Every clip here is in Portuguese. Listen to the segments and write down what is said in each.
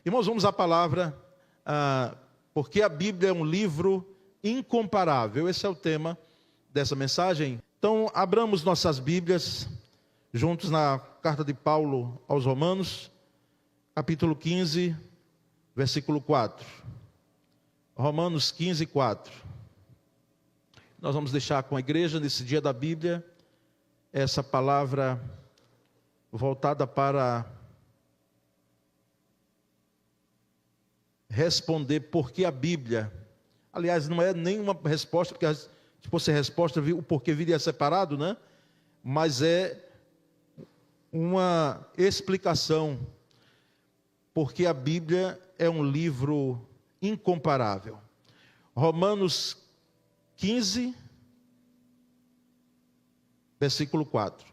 Irmãos, vamos à palavra, porque a Bíblia é um livro incomparável. Esse é o tema dessa mensagem. Então, abramos nossas Bíblias juntos na carta de Paulo aos Romanos, capítulo 15, versículo 4. Romanos 15, 4. Nós vamos deixar com a igreja nesse dia da Bíblia essa palavra voltada para responder por que a Bíblia. Aliás, não é nenhuma resposta, porque se fosse resposta, o porquê viria separado, né? Mas é uma explicação, porque a Bíblia é um livro incomparável. Romanos 15, versículo 4.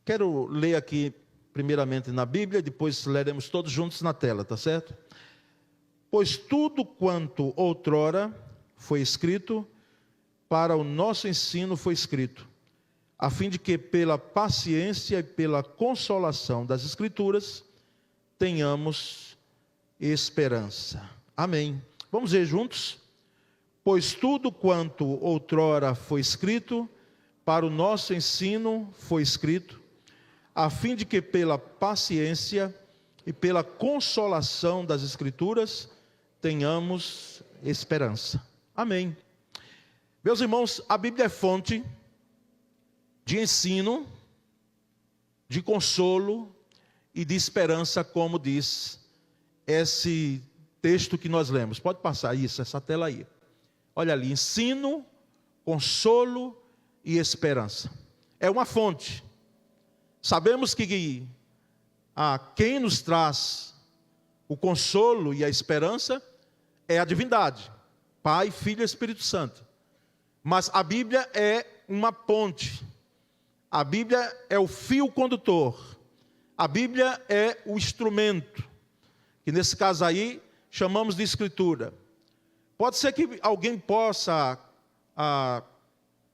Quero ler aqui primeiramente na Bíblia, depois leremos todos juntos na tela, tá certo? Pois tudo quanto outrora foi escrito, para o nosso ensino foi escrito, a fim de que pela paciência e pela consolação das Escrituras, tenhamos esperança. Amém. Vamos ver juntos? Pois tudo quanto outrora foi escrito, para o nosso ensino foi escrito, a fim de que pela paciência e pela consolação das Escrituras, tenhamos esperança. Amém. Meus irmãos, a Bíblia é fonte de ensino, de consolo e de esperança, como diz esse texto que nós lemos. Pode passar isso, essa tela aí. Olha ali, ensino, consolo e esperança. É uma fonte. Sabemos que quem nos traz o consolo e a esperança é a divindade, Pai, Filho e Espírito Santo. Mas a Bíblia é uma ponte. A Bíblia é o fio condutor. A Bíblia é o instrumento, que nesse caso aí chamamos de Escritura. Pode ser que alguém possa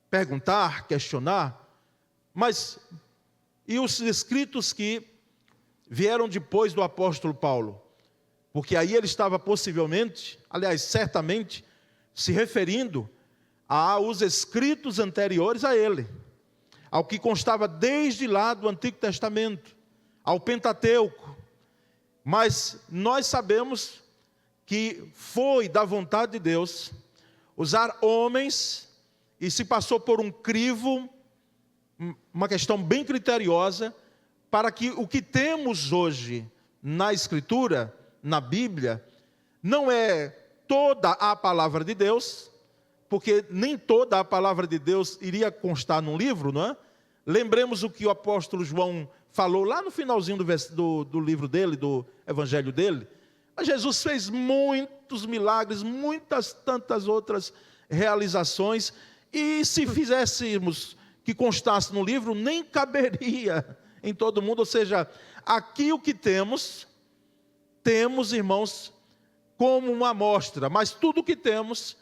perguntar, questionar, mas e os escritos que vieram depois do apóstolo Paulo? Porque aí ele estava possivelmente, aliás, certamente, se referindo aos escritos anteriores a ele, ao que constava desde lá do Antigo Testamento, ao Pentateuco. Mas nós sabemos que foi da vontade de Deus usar homens, e se passou por um crivo, uma questão bem criteriosa, para que o que temos hoje na Escritura, na Bíblia, não é toda a palavra de Deus, porque nem toda a palavra de Deus iria constar num livro, não é? Lembremos o que o apóstolo João falou lá no finalzinho do livro dele, do evangelho dele. Mas Jesus fez muitos milagres, tantas outras realizações, e se fizéssemos que constasse no livro, nem caberia em todo mundo. Ou seja, aqui o que temos, irmãos, como uma amostra, mas tudo o que temos,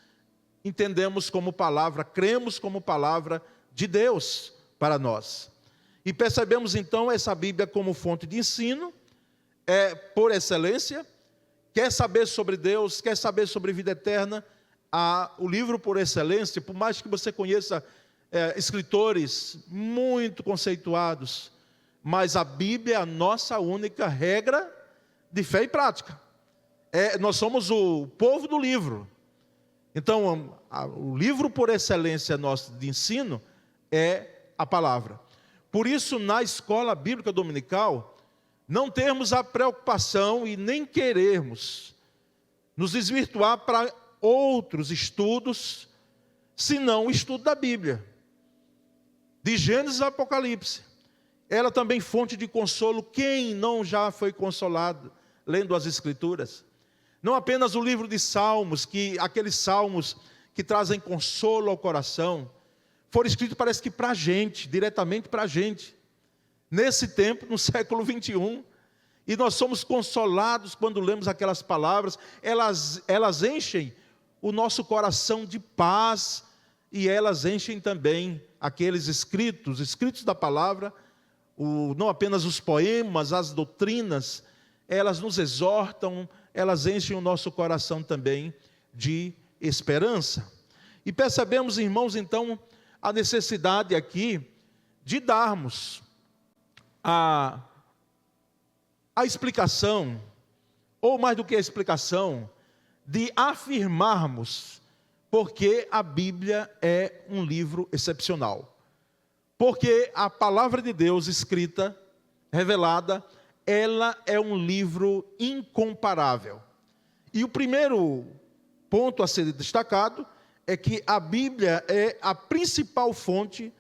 entendemos como palavra, cremos como palavra de Deus para nós. E percebemos então essa Bíblia como fonte de ensino, por excelência. Quer saber sobre Deus, quer saber sobre vida eterna, o livro por excelência, por mais que você conheça escritores muito conceituados, mas a Bíblia é a nossa única regra de fé e prática. Nós somos o povo do livro. Então, o livro por excelência nosso de ensino é a palavra. Por isso, na escola bíblica dominical, não termos a preocupação e nem querermos nos desvirtuar para outros estudos, senão o estudo da Bíblia, de Gênesis a Apocalipse. Ela também fonte de consolo. Quem não já foi consolado lendo as Escrituras? Não apenas o livro de Salmos, aqueles salmos que trazem consolo ao coração, foram escritos, parece que para a gente, diretamente para a gente, nesse tempo, no século 21, e nós somos consolados quando lemos aquelas palavras. Elas enchem o nosso coração de paz, e elas enchem também aqueles escritos da palavra, não apenas os poemas, as doutrinas, elas nos exortam, elas enchem o nosso coração também de esperança. E percebemos, irmãos, então, a necessidade aqui de darmos a explicação, ou mais do que a explicação, de afirmarmos porque a Bíblia é um livro excepcional. Porque a palavra de Deus escrita, revelada, ela é um livro incomparável. E o primeiro ponto a ser destacado é que a Bíblia é a principal fonte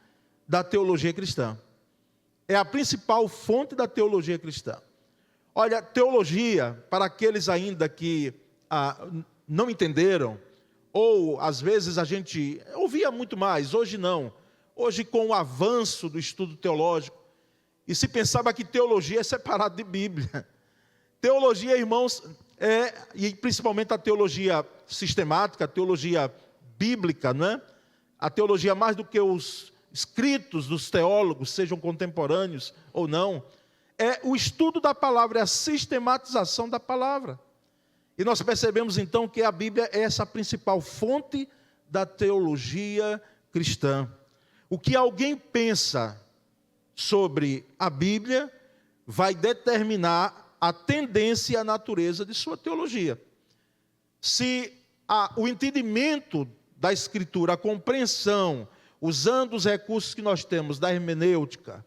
da teologia cristã. É a principal fonte da teologia cristã. Olha, teologia, para aqueles ainda que não entenderam, ou às vezes a gente ouvia muito mais, hoje não. Hoje, com o avanço do estudo teológico, e se pensava que teologia é separado de Bíblia. Teologia, irmãos, e principalmente a teologia sistemática, a teologia bíblica, não é? A teologia mais do que os escritos dos teólogos, sejam contemporâneos ou não, é o estudo da palavra, é a sistematização da palavra. E nós percebemos então que a Bíblia é essa principal fonte da teologia cristã. O que alguém pensa sobre a Bíblia vai determinar a tendência e a natureza de sua teologia. Se o entendimento da Escritura, a compreensão, usando os recursos que nós temos da hermenêutica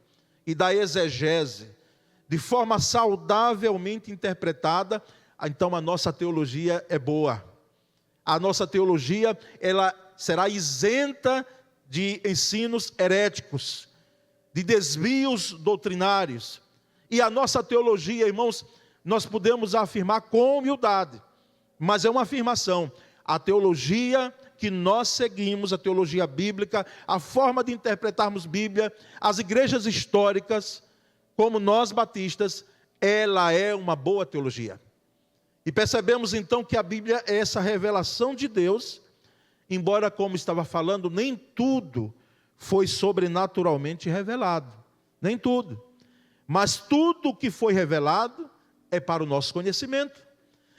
e da exegese, de forma saudavelmente interpretada, então a nossa teologia é boa. A nossa teologia, ela será isenta de ensinos heréticos, de desvios doutrinários. E a nossa teologia, irmãos, nós podemos afirmar com humildade, mas é uma afirmação. A teologia que nós seguimos, a teologia bíblica, a forma de interpretarmos Bíblia, as igrejas históricas, como nós batistas, ela é uma boa teologia. E percebemos então que a Bíblia é essa revelação de Deus, embora, como estava falando, nem tudo foi sobrenaturalmente revelado. Nem tudo. Mas tudo que foi revelado é para o nosso conhecimento.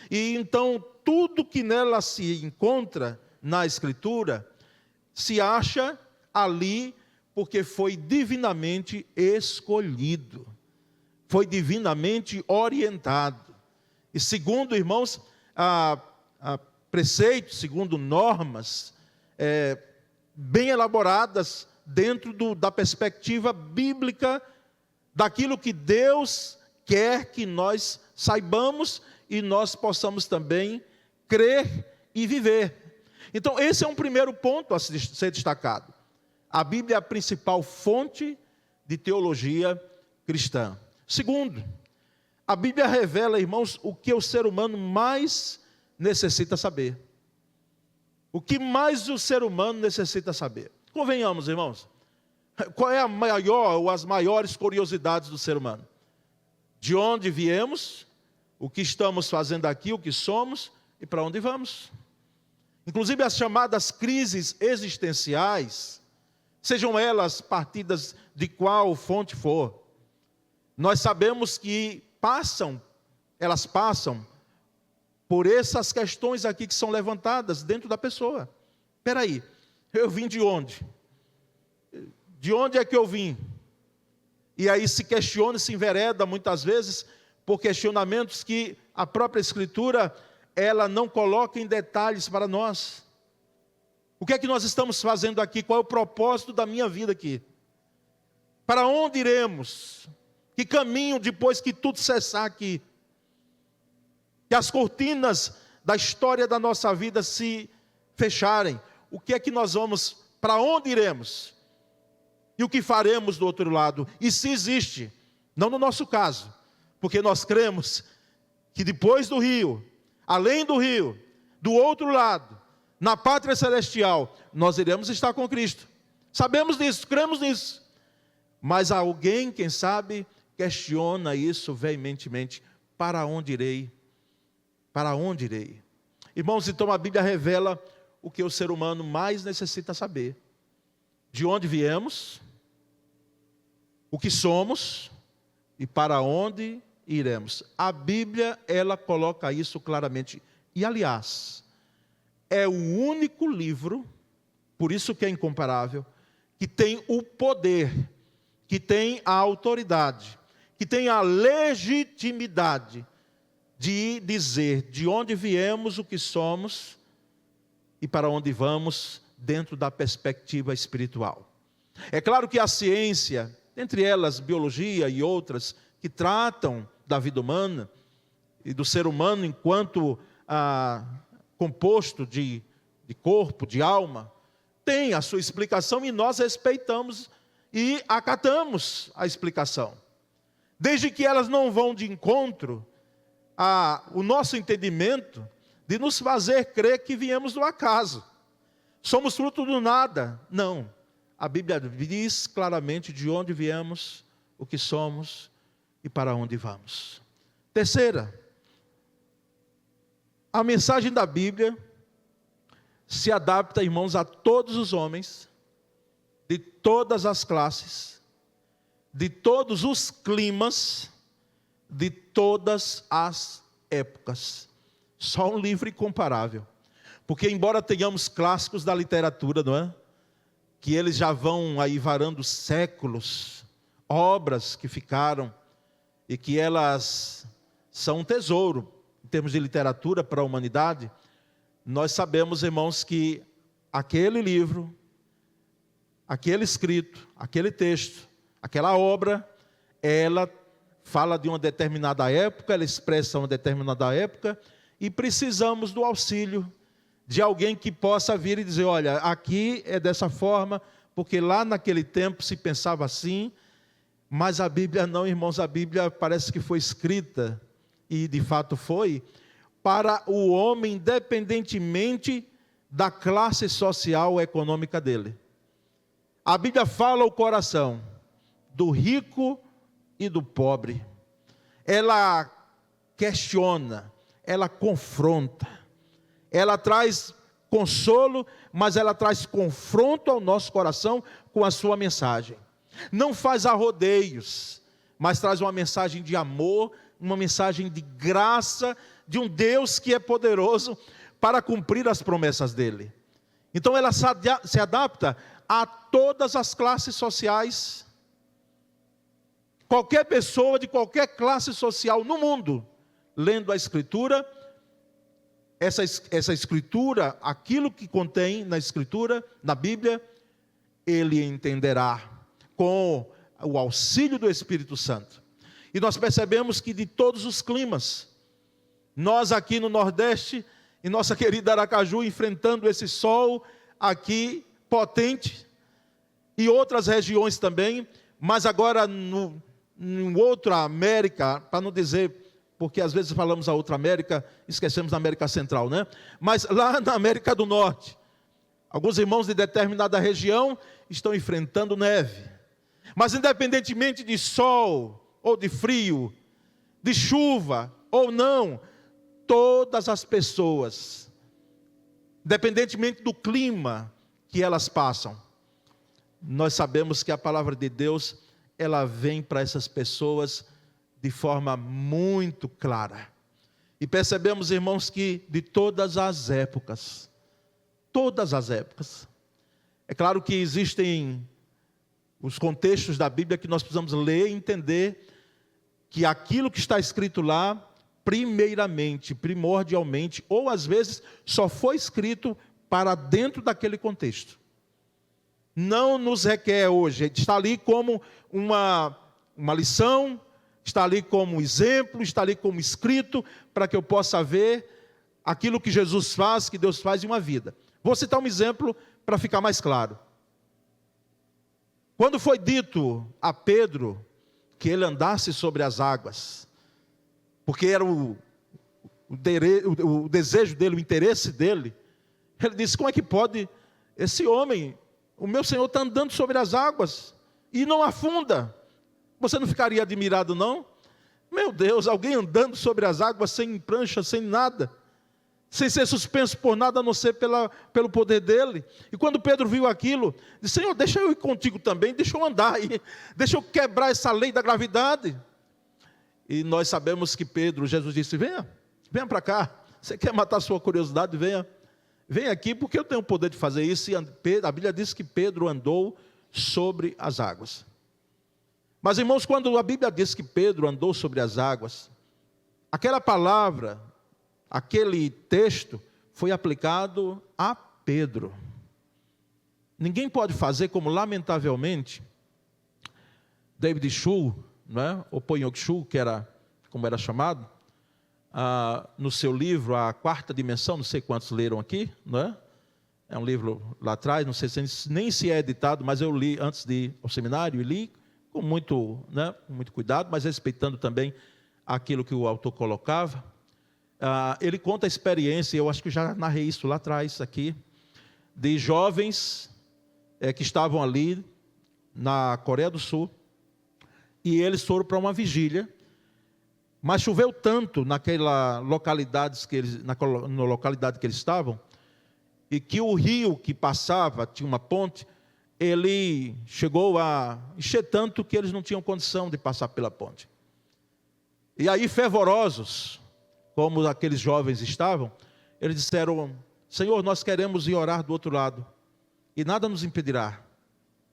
E então, tudo que nela se encontra na Escritura, se acha ali porque foi divinamente escolhido. Foi divinamente orientado. E segundo, irmãos, preceitos, segundo normas bem elaboradas dentro da perspectiva bíblica daquilo que Deus quer que nós saibamos e nós possamos também crer e viver. Então, esse é um primeiro ponto a ser destacado. A Bíblia é a principal fonte de teologia cristã. Segundo, a Bíblia revela, irmãos, o que o ser humano mais necessita saber. O que mais o ser humano necessita saber? Convenhamos, irmãos. Qual é a maior ou as maiores curiosidades do ser humano? De onde viemos, o que estamos fazendo aqui, o que somos e para onde vamos. Inclusive as chamadas crises existenciais, sejam elas partidas de qual fonte for, nós sabemos que elas passam por essas questões aqui que são levantadas dentro da pessoa. Espera aí, eu vim de onde? De onde é que eu vim? E aí se questiona, se envereda muitas vezes por questionamentos que a própria Escritura, ela não coloca em detalhes para nós. O que é que nós estamos fazendo aqui? Qual é o propósito da minha vida aqui? Para onde iremos? Que caminho depois que tudo cessar aqui? Que as cortinas da história da nossa vida se fecharem. O que é que nós vamos, para onde iremos? E o que faremos do outro lado? E se existe, não no nosso caso, porque nós cremos que depois do rio, além do rio, do outro lado, na pátria celestial, nós iremos estar com Cristo. Sabemos disso, cremos nisso. Mas alguém, quem sabe, questiona isso veementemente. Para onde irei? Para onde irei? Irmãos, então a Bíblia revela o que o ser humano mais necessita saber. De onde viemos, o que somos e para onde iremos. A Bíblia, ela coloca isso claramente. E, aliás, é o único livro, por isso que é incomparável, que tem o poder, que tem a autoridade, que tem a legitimidade de dizer de onde viemos, o que somos e para onde vamos dentro da perspectiva espiritual. É claro que a ciência, entre elas biologia e outras, que tratam da vida humana e do ser humano enquanto composto de corpo, de alma, tem a sua explicação e nós respeitamos e acatamos a explicação. Desde que elas não vão de encontro ao nosso entendimento de nos fazer crer que viemos do acaso. Somos fruto do nada. Não. A Bíblia diz claramente de onde viemos, o que somos e para onde vamos. Terceira, a mensagem da Bíblia se adapta, irmãos, a todos os homens, de todas as classes, de todos os climas, de todas as épocas. Só um livro incomparável. Porque embora tenhamos clássicos da literatura, não é? Que eles já vão aí varando séculos, obras que ficaram, e que elas são um tesouro, em termos de literatura para a humanidade, nós sabemos, irmãos, que aquele livro, aquele escrito, aquele texto, aquela obra, ela fala de uma determinada época, ela expressa uma determinada época, e precisamos do auxílio de alguém que possa vir e dizer, olha, aqui é dessa forma, porque lá naquele tempo se pensava assim, mas a Bíblia não, irmãos, a Bíblia parece que foi escrita, e de fato foi, para o homem, independentemente da classe social ou econômica dele. A Bíblia fala o coração do rico e do pobre. Ela questiona, ela confronta, ela traz consolo, mas ela traz confronto ao nosso coração com a sua mensagem. Não faz arrodeios, mas traz uma mensagem de amor, uma mensagem de graça, de um Deus que é poderoso para cumprir as promessas dele. Então ela se adapta a todas as classes sociais. Qualquer pessoa de qualquer classe social no mundo, lendo a Escritura, essa Escritura, aquilo que contém na Escritura, na Bíblia, ele entenderá com o auxílio do Espírito Santo. E nós percebemos que de todos os climas, nós aqui no Nordeste, em nossa querida Aracaju, enfrentando esse sol aqui potente, e outras regiões também, mas agora em outra América, para não dizer, porque às vezes falamos a outra América, esquecemos da América Central, né? Mas lá na América do Norte, alguns irmãos de determinada região estão enfrentando neve. Mas independentemente de sol ou de frio, de chuva ou não, todas as pessoas, independentemente do clima que elas passam, nós sabemos que a palavra de Deus, ela vem para essas pessoas de forma muito clara. E percebemos, irmãos, que de todas as épocas, é claro que existem os contextos da Bíblia que nós precisamos ler e entender que aquilo que está escrito lá, primeiramente, primordialmente, ou às vezes só foi escrito para dentro daquele contexto. Não nos requer hoje, está ali como uma lição, está ali como exemplo, está ali como escrito, para que eu possa ver aquilo que Jesus faz, que Deus faz em uma vida. Vou citar um exemplo para ficar mais claro. Quando foi dito a Pedro que ele andasse sobre as águas, porque era o desejo dele, o interesse dele, ele disse, como é que pode esse homem, o meu Senhor está andando sobre as águas e não afunda? Você não ficaria admirado, não? Meu Deus, alguém andando sobre as águas sem prancha, sem nada, sem ser suspenso por nada a não ser pelo poder dele. E quando Pedro viu aquilo, disse, Senhor, deixa eu ir contigo também, deixa eu andar aí, deixa eu quebrar essa lei da gravidade. E nós sabemos que Pedro, Jesus disse: venha para cá. Você quer matar a sua curiosidade? Venha aqui, porque eu tenho o poder de fazer isso. E a Bíblia diz que Pedro andou sobre as águas. Mas, irmãos, quando a Bíblia diz que Pedro andou sobre as águas, aquela palavra, aquele texto foi aplicado a Pedro. Ninguém pode fazer como, lamentavelmente, David Schull, ou Ponyok Schull, que era como era chamado, no seu livro A Quarta Dimensão, não sei quantos leram aqui, é um livro lá atrás, não sei nem se é editado, mas eu li antes de ir ao seminário, e li com muito cuidado, mas respeitando também aquilo que o autor colocava. Ele conta a experiência, eu acho que já narrei isso lá atrás, aqui, de jovens que estavam ali na Coreia do Sul, e eles foram para uma vigília, mas choveu tanto naquela localidade na localidade que eles estavam, e que o rio que passava, tinha uma ponte, ele chegou a encher tanto que eles não tinham condição de passar pela ponte. E aí, fervorosos, como aqueles jovens estavam, eles disseram: Senhor, nós queremos ir orar do outro lado, e nada nos impedirá.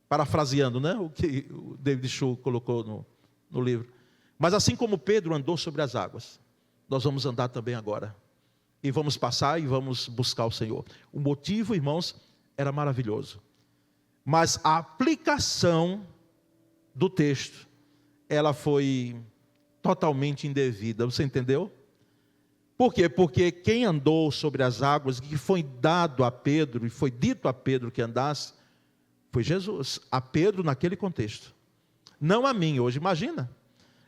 Parafraseando, o que o David Schull colocou no livro. Mas assim como Pedro andou sobre as águas, nós vamos andar também agora. E vamos passar e vamos buscar o Senhor. O motivo, irmãos, era maravilhoso. Mas a aplicação do texto, ela foi totalmente indevida. Você entendeu? Por quê? Porque quem andou sobre as águas, que foi dado a Pedro, e foi dito a Pedro que andasse, foi Jesus, a Pedro naquele contexto. Não a mim hoje, imagina.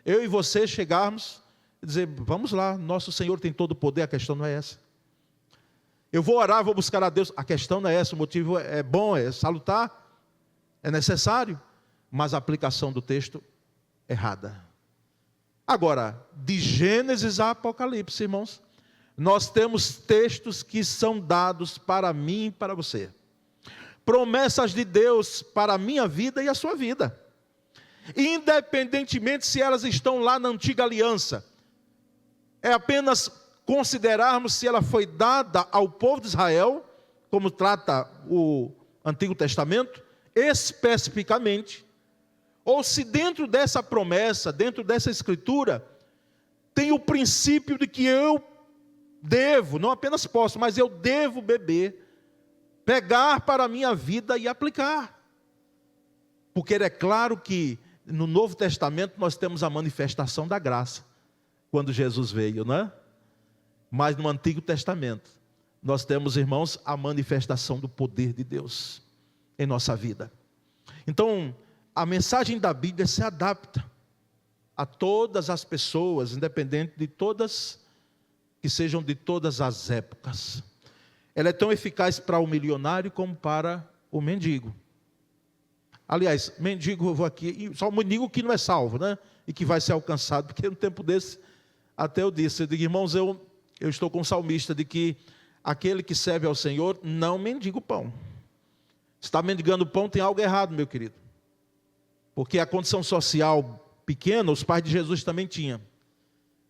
Eu e você chegarmos e dizer: vamos lá, nosso Senhor tem todo o poder, a questão não é essa. Eu vou orar, vou buscar a Deus, a questão não é essa, o motivo é bom, é salutar, é necessário, mas a aplicação do texto errada. Agora, de Gênesis a Apocalipse, irmãos, nós temos textos que são dados para mim e para você. Promessas de Deus para a minha vida e a sua vida. Independentemente se elas estão lá na antiga aliança. É apenas considerarmos se ela foi dada ao povo de Israel, como trata o Antigo Testamento, especificamente, ou se dentro dessa promessa, dentro dessa escritura, tem o princípio de que eu devo, não apenas posso, mas eu devo pegar para a minha vida e aplicar. Porque é claro que no Novo Testamento nós temos a manifestação da graça, quando Jesus veio, Mas no Antigo Testamento nós temos, irmãos, a manifestação do poder de Deus em nossa vida. Então, a mensagem da Bíblia se adapta a todas as pessoas, independente de todas, que sejam de todas as épocas. Ela é tão eficaz para o milionário como para o mendigo. Aliás, mendigo, eu vou aqui, só o mendigo que não é salvo, e que vai ser alcançado, porque no tempo desse, até eu digo, irmãos, eu estou com o salmista de que aquele que serve ao Senhor não mendiga o pão. Se está mendigando pão, tem algo errado, meu querido. Porque a condição social pequena, os pais de Jesus também tinham.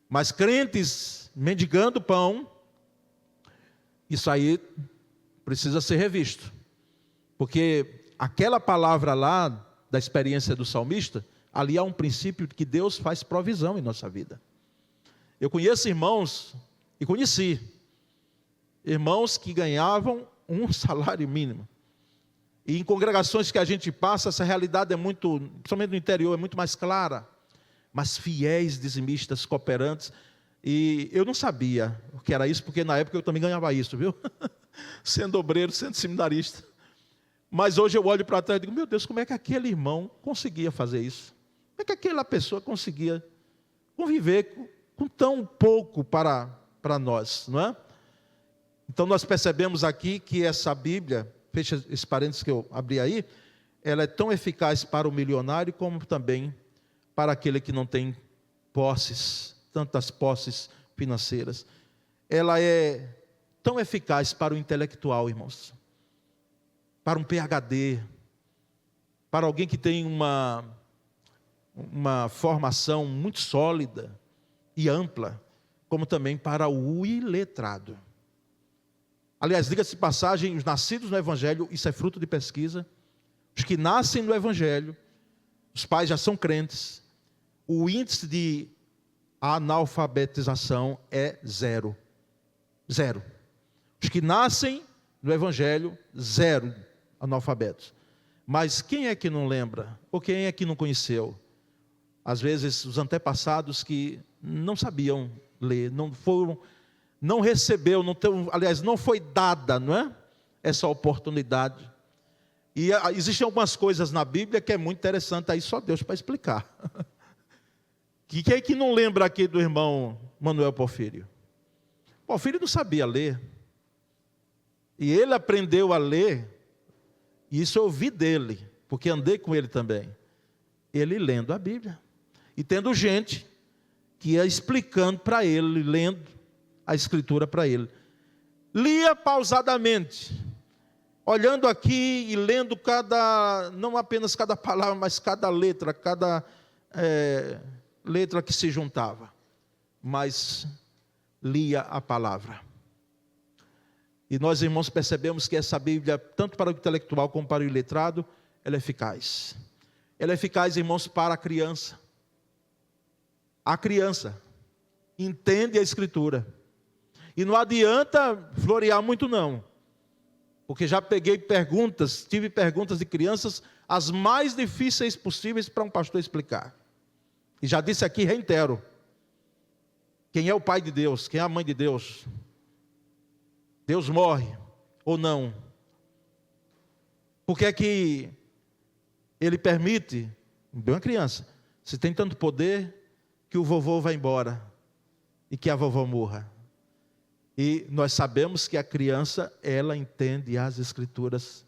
Mas crentes mendigando pão, isso aí precisa ser revisto. Porque aquela palavra lá, da experiência do salmista, ali há um princípio de que Deus faz provisão em nossa vida. Eu conheço irmãos, e conheci, irmãos que ganhavam um salário mínimo. E em congregações que a gente passa, essa realidade é muito, principalmente no interior, é muito mais clara. Mas fiéis, dizimistas, cooperantes. E eu não sabia o que era isso, porque na época eu também ganhava isso, viu? Sendo obreiro, sendo seminarista. Mas hoje eu olho para trás e digo: meu Deus, como é que aquele irmão conseguia fazer isso? Como é que aquela pessoa conseguia conviver com tão pouco para nós, não é? Então nós percebemos aqui que essa Bíblia, fecha esse parênteses que eu abri aí, ela é tão eficaz para o milionário como também para aquele que não tem posses, tantas posses financeiras. Ela é tão eficaz para o intelectual, irmãos. Para um PhD, para alguém que tem uma formação muito sólida, e ampla, como também para o iletrado. Aliás, diga-se de passagem, os nascidos no Evangelho, isso é fruto de pesquisa. Os que nascem no Evangelho, os pais já são crentes, o índice de analfabetização é zero. Zero. Os que nascem no Evangelho, zero analfabetos. Mas quem é que não lembra? Ou quem é que não conheceu? Às vezes, os antepassados que não sabiam ler, não recebeu, aliás, não foi dada, não é? Essa oportunidade. E existem algumas coisas na Bíblia que é muito interessante, aí só Deus para explicar. Quem é que não lembra aqui do irmão Manuel Porfírio? Porfírio não sabia ler. E ele aprendeu a ler, e isso eu ouvi dele, porque andei com ele também. Ele lendo a Bíblia. E tendo gente que ia explicando para ele, lendo a Escritura para ele. Lia pausadamente, olhando aqui e lendo não apenas cada palavra, mas cada letra que se juntava. Mas lia a palavra. E nós, irmãos, percebemos que essa Bíblia, tanto para o intelectual como para o iletrado, ela é eficaz. Ela é eficaz, irmãos, para a criança. A criança entende a Escritura. E não adianta florear muito não. Porque já tive perguntas de crianças, as mais difíceis possíveis para um pastor explicar. E já disse aqui, reitero. Quem é o pai de Deus? Quem é a mãe de Deus? Deus morre ou não? Por que é que ele permite, bem uma criança, se tem tanto poder, que o vovô vá embora e que a vovó morra? E nós sabemos que a criança, ela entende as Escrituras.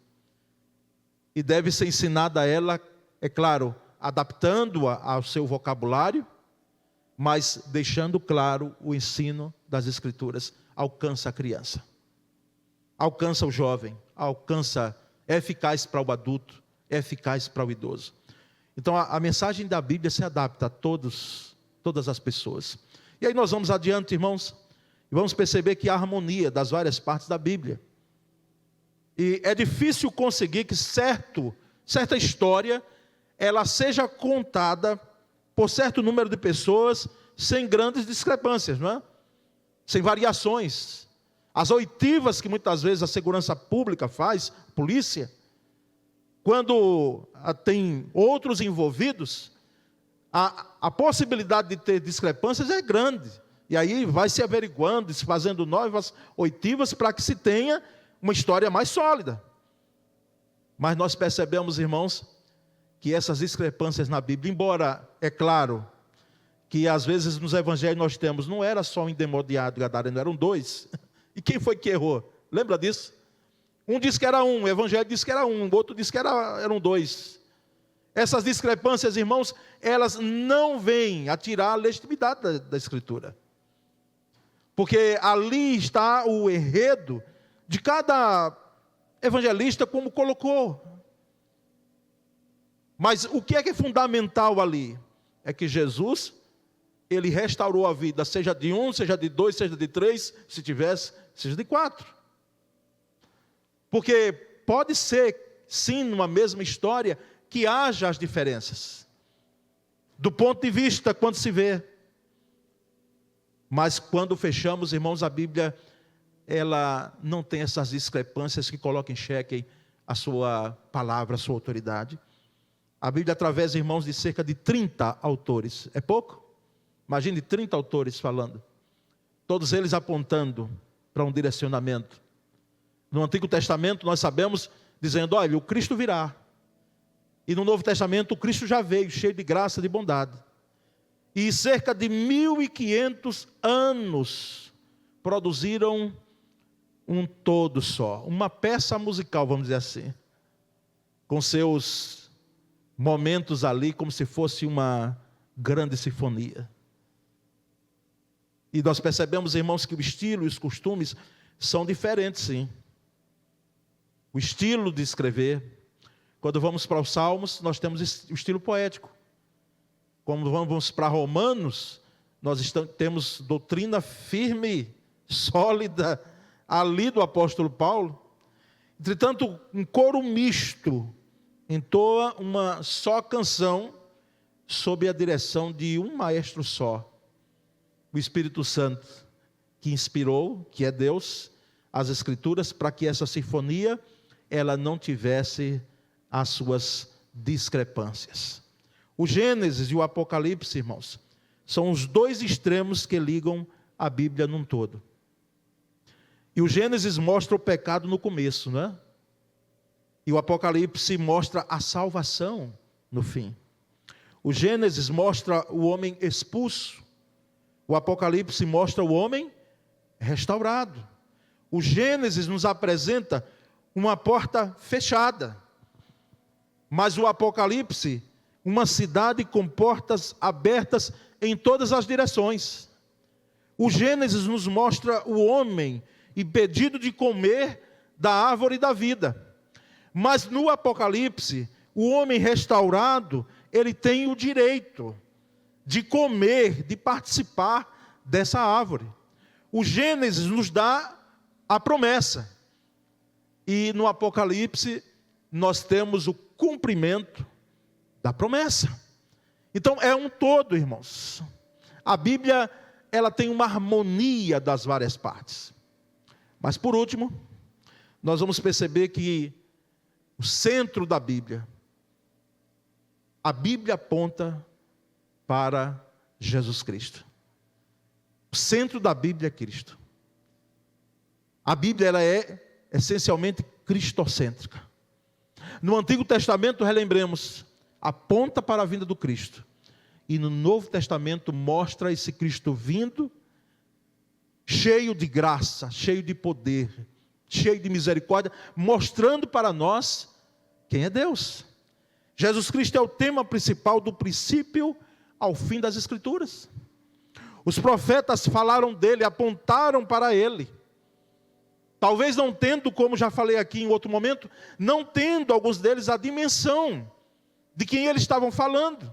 E deve ser ensinada a ela, é claro, adaptando-a ao seu vocabulário, mas deixando claro o ensino das Escrituras. Alcança a criança. Alcança o jovem, é eficaz para o adulto, é eficaz para o idoso. Então a mensagem da Bíblia se adapta a todas as pessoas. E aí nós vamos adiante, irmãos, e vamos perceber que há harmonia das várias partes da Bíblia. E é difícil conseguir que certa história, ela seja contada por certo número de pessoas, sem grandes discrepâncias, não é? Sem variações. As oitivas que muitas vezes a segurança pública faz, a polícia, quando tem outros envolvidos, a possibilidade de ter discrepâncias é grande. E aí vai se averiguando, se fazendo novas oitivas para que se tenha uma história mais sólida. Mas nós percebemos, irmãos, que essas discrepâncias na Bíblia, embora, é claro, que às vezes nos evangelhos nós temos, não era só um endemoniado gadareno, eram dois. E quem foi que errou? Lembra disso? Um disse que era um, o evangelho disse que era um, o outro disse que eram dois. Essas discrepâncias, irmãos, elas não vêm a tirar a legitimidade da Escritura. Porque ali está o enredo de cada evangelista como colocou. Mas o que é fundamental ali? É que Jesus, ele restaurou a vida, seja de um, seja de dois, seja de três, se tivesse, seja de quatro. Porque pode ser, sim, numa mesma história, que haja as diferenças. Do ponto de vista, quando se vê. Mas quando fechamos, irmãos, a Bíblia, ela não tem essas discrepâncias que colocam em xeque a sua palavra, a sua autoridade. A Bíblia atravessa, irmãos, de cerca de 30 autores. É pouco? Imagine 30 autores falando. Todos eles apontando para um direcionamento. No Antigo Testamento nós sabemos, dizendo, olha, o Cristo virá. E no Novo Testamento o Cristo já veio, cheio de graça e de bondade. E cerca de 1500 anos produziram um todo só. Uma peça musical, vamos dizer assim. Com seus momentos ali, como se fosse uma grande sinfonia. E nós percebemos, irmãos, que o estilo e os costumes são diferentes, sim. O estilo de escrever. Quando vamos para os Salmos, nós temos o estilo poético. Quando vamos para Romanos, temos doutrina firme, sólida, ali do apóstolo Paulo. Entretanto, um coro misto entoa uma só canção, sob a direção de um maestro só, o Espírito Santo, que inspirou, que é Deus, as Escrituras, para que essa sinfonia, ela não tivesse as suas discrepâncias. O Gênesis e o Apocalipse, irmãos, são os dois extremos que ligam a Bíblia num todo. E o Gênesis mostra o pecado no começo, não é? E o Apocalipse mostra a salvação no fim. O Gênesis mostra o homem expulso. O Apocalipse mostra o homem restaurado. O Gênesis nos apresenta uma porta fechada. Mas o Apocalipse, uma cidade com portas abertas em todas as direções. O Gênesis nos mostra o homem impedido de comer da árvore da vida. Mas no Apocalipse, o homem restaurado, ele tem o direito de comer, de participar dessa árvore. O Gênesis nos dá a promessa. E no Apocalipse, nós temos o cumprimento da promessa. Então, é um todo, irmãos. A Bíblia, ela tem uma harmonia das várias partes. Mas, por último, nós vamos perceber que o centro da Bíblia, a Bíblia aponta para Jesus Cristo. O centro da Bíblia é Cristo. A Bíblia, ela é essencialmente cristocêntrica. No Antigo Testamento, relembremos, aponta para a vinda do Cristo. E no Novo Testamento mostra esse Cristo vindo, cheio de graça, cheio de poder, cheio de misericórdia, mostrando para nós quem é Deus. Jesus Cristo é o tema principal do princípio ao fim das Escrituras. Os profetas falaram dele, apontaram para ele. Talvez não tendo, como já falei aqui em outro momento, não tendo alguns deles a dimensão de quem eles estavam falando.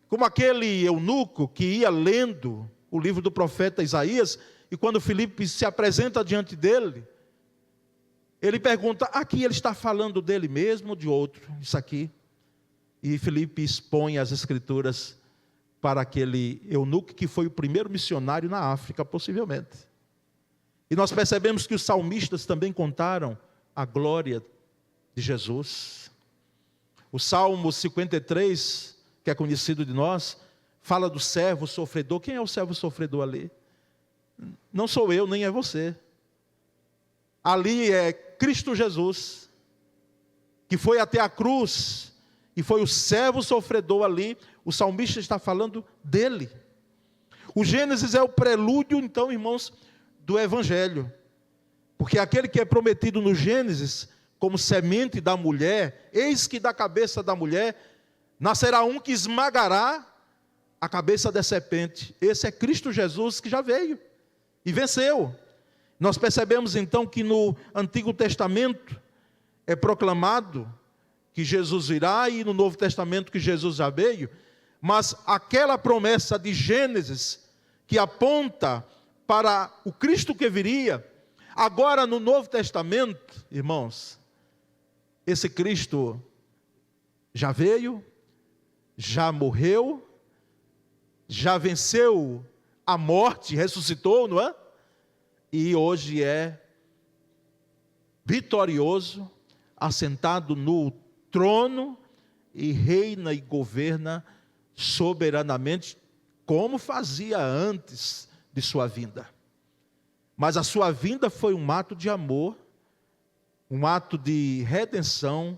Como aquele eunuco que ia lendo o livro do profeta Isaías, e quando Filipe se apresenta diante dele, ele pergunta, aqui ele está falando dele mesmo ou de outro? Isso aqui. E Filipe expõe as Escrituras para aquele eunuco que foi o primeiro missionário na África, possivelmente. E nós percebemos que os salmistas também contaram a glória de Jesus. O Salmo 53, que é conhecido de nós, fala do servo sofredor. Quem é o servo sofredor ali? Não sou eu, nem é você. Ali é Cristo Jesus, que foi até a cruz, e foi o servo sofredor ali. O salmista está falando dele. O Gênesis é o prelúdio, então, irmãos, do Evangelho. Porque aquele que é prometido no Gênesis, como semente da mulher, eis que da cabeça da mulher nascerá um que esmagará a cabeça da serpente. Esse é Cristo Jesus, que já veio e venceu. Nós percebemos então que no Antigo Testamento é proclamado que Jesus virá, e no Novo Testamento que Jesus já veio, mas aquela promessa de Gênesis que aponta para o Cristo que viria, agora no Novo Testamento, irmãos, esse Cristo já veio, já morreu, já venceu a morte, ressuscitou, não é? E hoje é vitorioso, assentado no trono, e reina e governa soberanamente, como fazia antes de sua vinda. Mas a sua vinda foi um ato de amor, um ato de redenção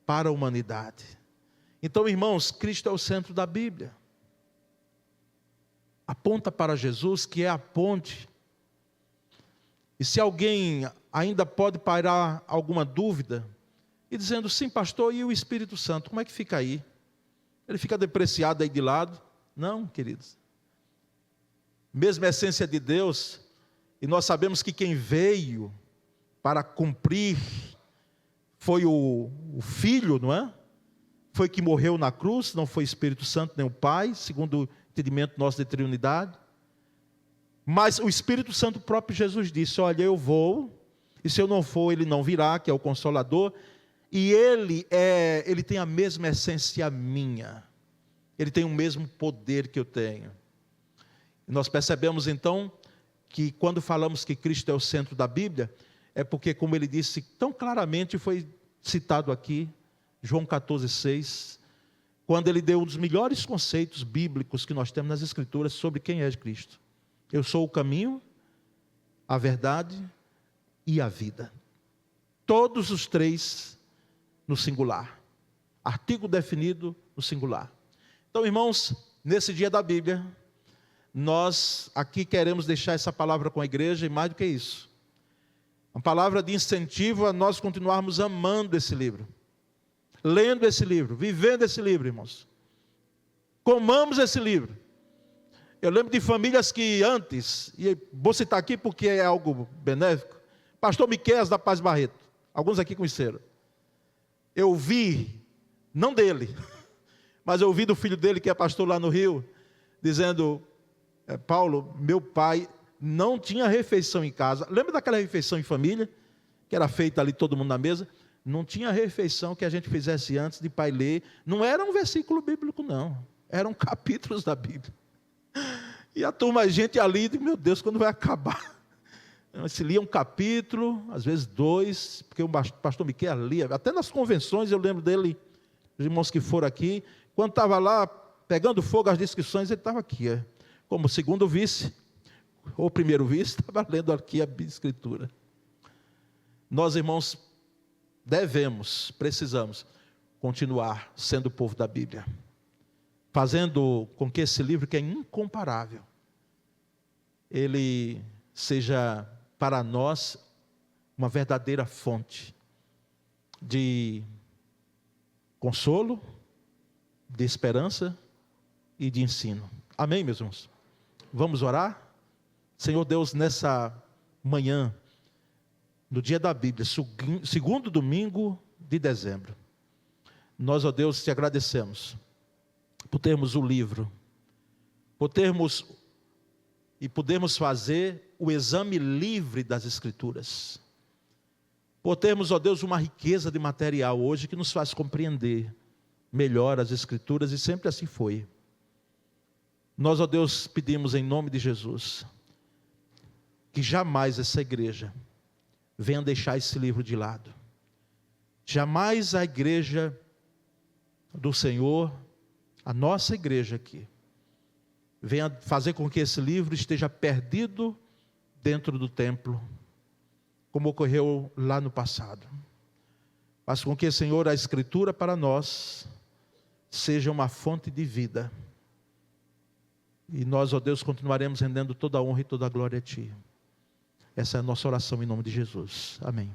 para a humanidade. Então, irmãos, Cristo é o centro da Bíblia. Aponta para Jesus, que é a ponte. E se alguém ainda pode pairar alguma dúvida, e dizendo, sim, pastor, e o Espírito Santo, como é que fica aí? Ele fica depreciado aí de lado? Não, queridos. Mesma essência de Deus, e nós sabemos que quem veio para cumprir foi o Filho, não é? Foi que morreu na cruz, não foi o Espírito Santo nem o Pai, segundo entendimento nosso de Trindade. Mas o Espírito Santo, próprio Jesus disse: olha, eu vou, e se eu não for, ele não virá, que é o Consolador, e ele tem a mesma essência minha, ele tem o mesmo poder que eu tenho. E nós percebemos então que quando falamos que Cristo é o centro da Bíblia, é porque, como ele disse tão claramente, foi citado aqui, João 14,6, quando ele deu um dos melhores conceitos bíblicos que nós temos nas Escrituras sobre quem é Cristo. Eu sou o caminho, a verdade e a vida. Todos os três no singular. Artigo definido no singular. Então, irmãos, nesse dia da Bíblia, nós aqui queremos deixar essa palavra com a igreja, e mais do que isso, uma palavra de incentivo a nós continuarmos amando esse livro, lendo esse livro, vivendo esse livro, irmãos. Comamos esse livro. Eu lembro de famílias que antes, e vou citar aqui porque é algo benéfico, pastor Miqueias da Paz Barreto, alguns aqui conheceram. Eu vi, não dele, mas eu ouvi do filho dele, que é pastor lá no Rio, dizendo: Paulo, meu pai não tinha refeição em casa. Lembra daquela refeição em família, que era feita ali todo mundo na mesa? Não tinha refeição que a gente fizesse antes de pai ler. Não era um versículo bíblico, não. Eram capítulos da Bíblia. E a turma, a gente ali, meu Deus, quando vai acabar? Se lia um capítulo, às vezes 2, porque o pastor Miquel lia, até nas convenções eu lembro dele, os irmãos que foram aqui, quando estava lá pegando fogo as discussões, ele estava aqui, como segundo vice, ou primeiro vice, estava lendo aqui a Escritura. Nós, irmãos, precisamos continuar sendo o povo da Bíblia, fazendo com que esse livro, que é incomparável, ele seja para nós uma verdadeira fonte de consolo, de esperança e de ensino. Amém, meus irmãos? Vamos orar? Senhor Deus, nessa manhã, no dia da Bíblia, segundo domingo de dezembro, nós, ó Deus, te agradecemos por termos o livro, por termos e podemos fazer o exame livre das Escrituras, por termos, ó Deus, uma riqueza de material hoje que nos faz compreender melhor as Escrituras, e sempre assim foi. Nós, ó Deus, pedimos em nome de Jesus, que jamais essa igreja venha deixar esse livro de lado, jamais a igreja do Senhor, a nossa igreja aqui, venha fazer com que esse livro esteja perdido dentro do templo, como ocorreu lá no passado. Mas com que, Senhor, a Escritura para nós seja uma fonte de vida. E nós, ó Deus, continuaremos rendendo toda a honra e toda a glória a Ti. Essa é a nossa oração em nome de Jesus. Amém.